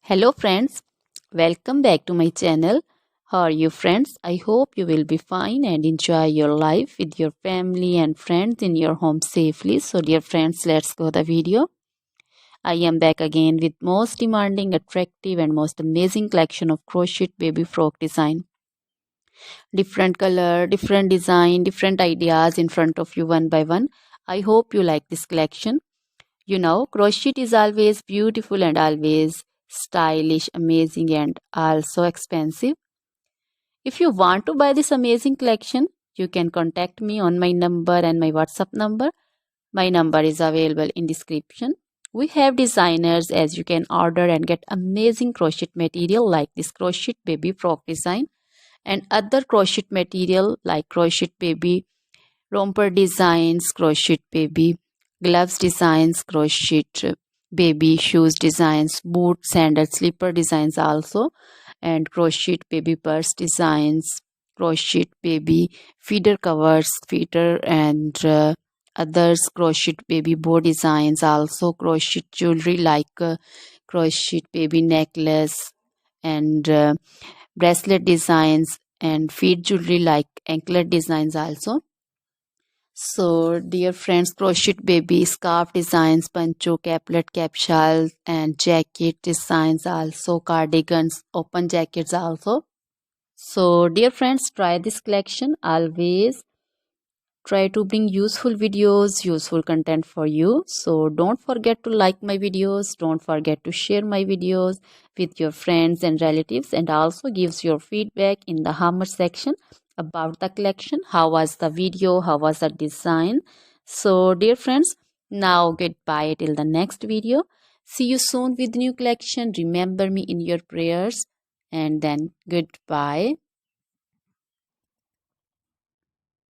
Hello friends, welcome back to my channel. How are you friends? I hope you will be fine and enjoy your life with your family and friends in your home safely. So dear friends, let's go the video. I am back again with most demanding, attractive and most amazing collection of crochet baby frock design. Different color, different design, different ideas in front of you one by one. I hope you like this collection. You know, crochet is always beautiful and always stylish, amazing, and also expensive. If you want to buy this amazing collection, you can contact me on my number and my WhatsApp number. My number is available in description. We have designers as you can order and get amazing crochet material like this crochet baby frock design and other crochet material like crochet baby romper designs, crochet baby gloves designs, crochet baby shoes designs, boot, sandal, slipper designs also, and crochet baby purse designs, crochet baby feeder covers, feeder and others, crochet baby bow designs also, crochet jewelry like crochet baby necklace and bracelet designs and feet jewelry like anklet designs also. So, dear friends, crochet baby scarf designs, pancho, caplet, capsule, and jacket designs also, cardigans, open jackets also. So, dear friends, try this collection. Always try to bring useful videos, useful content for you. So, don't forget to like my videos. Don't forget to share my videos with your friends and relatives, and also gives your feedback in the comment section about the collection. How was the video? How was the design? So, dear friends, now goodbye till the next video. See you soon with new collection. Remember me in your prayers, and then goodbye.